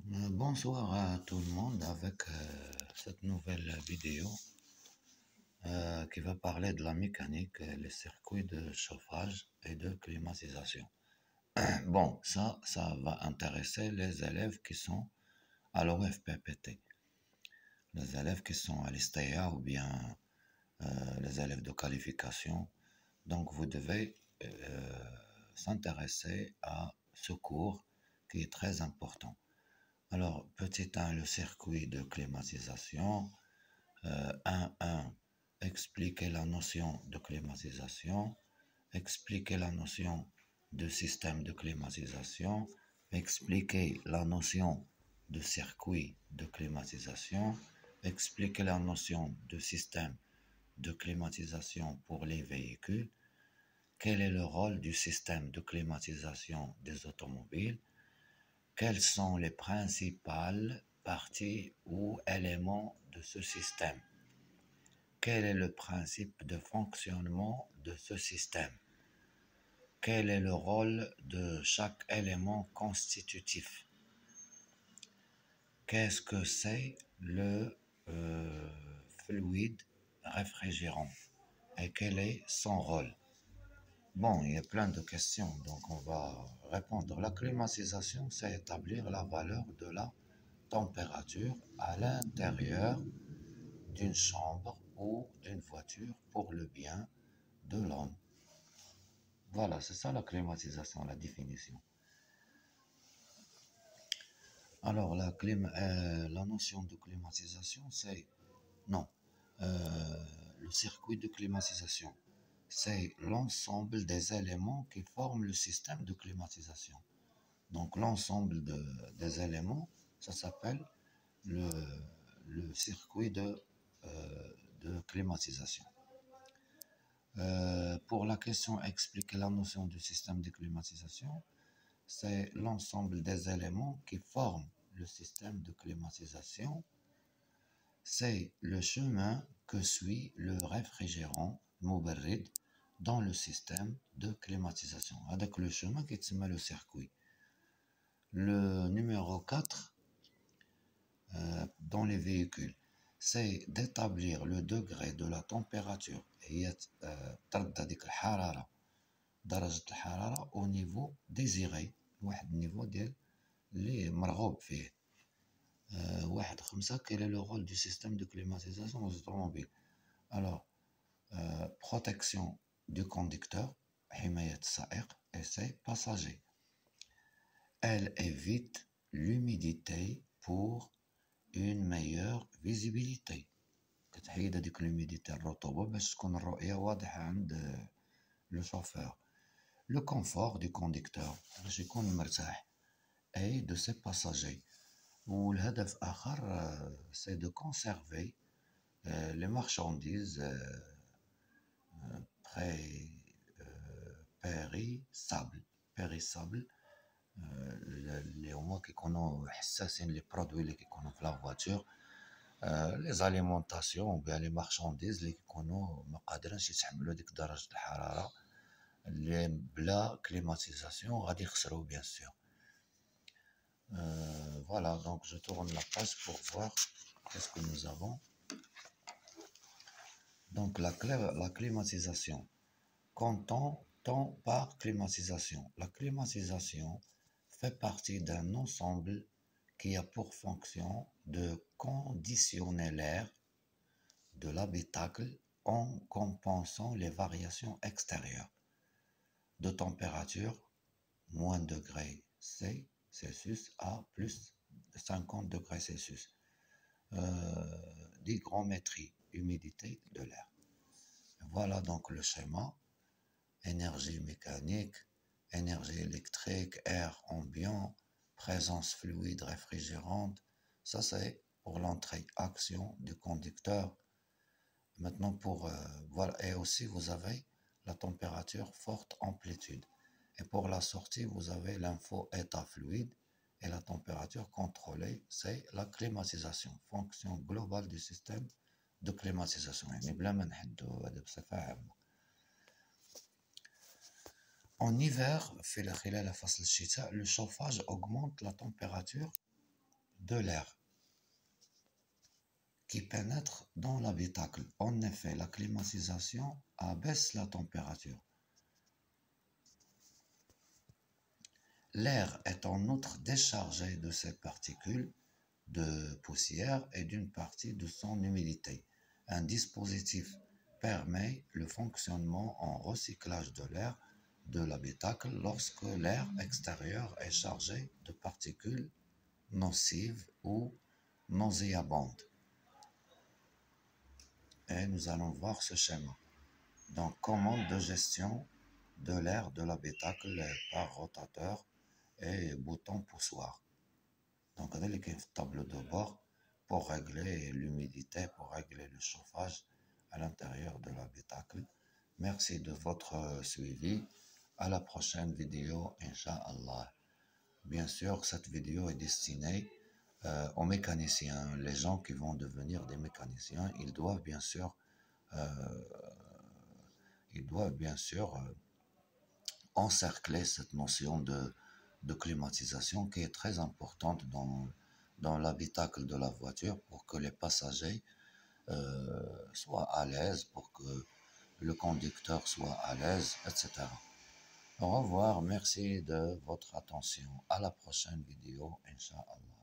Bonsoir à tout le monde avec cette nouvelle vidéo qui va parler de la mécanique, les circuits de chauffage et de climatisation. Bon, ça va intéresser les élèves qui sont à l'OFPPT, les élèves qui sont à l'ISTEA ou bien les élèves de qualification. Donc vous devez s'intéresser à ce cours qui est très important. Alors, petit 1, le circuit de climatisation. 1.1, expliquer la notion de climatisation, expliquer la notion de système de climatisation, expliquer la notion de circuit de climatisation, expliquer la notion de système de climatisation pour les véhicules, quel est le rôle du système de climatisation des automobiles, quelles sont les principales parties ou éléments de ce système? Quel est le principe de fonctionnement de ce système? Quel est le rôle de chaque élément constitutif? Qu'est-ce que c'est le fluide réfrigérant et quel est son rôle? Bon, il y a plein de questions, donc on va répondre. La climatisation, c'est établir la valeur de la température à l'intérieur d'une chambre ou d'une voiture pour le bien de l'homme. Voilà, c'est ça la climatisation, la définition. Alors, la notion de climatisation, c'est... Non, le circuit de climatisation, c'est l'ensemble des éléments qui forment le système de climatisation. Donc, l'ensemble des éléments, ça s'appelle le circuit de climatisation. Pour la question expliquer la notion du système de climatisation, c'est l'ensemble des éléments qui forment le système de climatisation. C'est le chemin que suit le réfrigérant mubarrid dans le système de climatisation. Avec le chemin qui se met le circuit. Le numéro 4, dans les véhicules, c'est d'établir le degré de la température au niveau désiré, واحد niveau ديال اللي مرغوب فيه. 5, quel est le rôle du système de climatisation aux automobiles? Alors, protection du conducteur, حماية السائق et ses passagers. Elle évite l'humidité pour une meilleure visibilité. كتحيد هذيك l'humidité الرطوبة باش تكون الرؤية واضحة عند le chauffeur. Le confort du conducteur باش يكون مرتاح et de ses passagers. والهدف آخر c'est de conserver les marchandises périssables اللي هما كيكونوا حساسين لي برودوي اللي كيكونوا في لا فواتور لي زاليمونطاسيون وبيان لي مارشانديز اللي كيكونوا ما قادرينش يتحملوا ديك درجة الحرارة اللي بلا كليماتيزاسيون غادي يخسروا بيان سور. Voilà, donc je tourne la page pour voir qu'est-ce que nous avons. Donc la climatisation. Qu'entend-on par climatisation? La climatisation fait partie d'un ensemble qui a pour fonction de conditionner l'air de l'habitacle en compensant les variations extérieures de température, moins degrés Celsius à plus de 50 degrés Celsius, d'hygrométrie, humidité de l'air. Voilà donc le schéma. Énergie mécanique, énergie électrique, air ambiant, présence fluide réfrigérante. Ça c'est pour l'entrée, action du conducteur. Maintenant voilà, et aussi vous avez la température forte amplitude. Et pour la sortie, vous avez l'info état fluide et la température contrôlée, c'est la climatisation, fonction globale du système de climatisation. يعني بلا ما نحدو هذا بصفة عامة. En hiver, le chauffage augmente la température de l'air qui pénètre dans l'habitacle. En effet, la climatisation abaisse la température. L'air est en outre déchargé de ses particules de poussière et d'une partie de son humidité. Un dispositif permet le fonctionnement en recyclage de l'air de l'habitacle lorsque l'air extérieur est chargé de particules nocives ou nauséabondes. Et nous allons voir ce schéma. Donc, commande de gestion de l'air de l'habitacle par rotateur et bouton poussoir. Donc, on a une table de bord pour régler l'humidité, pour régler le chauffage à l'intérieur de l'habitacle. Merci de votre suivi. À la prochaine vidéo, Inch'Allah. Bien sûr, cette vidéo est destinée aux mécaniciens, les gens qui vont devenir des mécaniciens. Euh, ils doivent bien sûr encercler cette notion de climatisation qui est très importante dans l'habitacle de la voiture pour que les passagers soient à l'aise, pour que le conducteur soit à l'aise, etc. Au revoir, merci de votre attention. À la prochaine vidéo, Inch'Allah.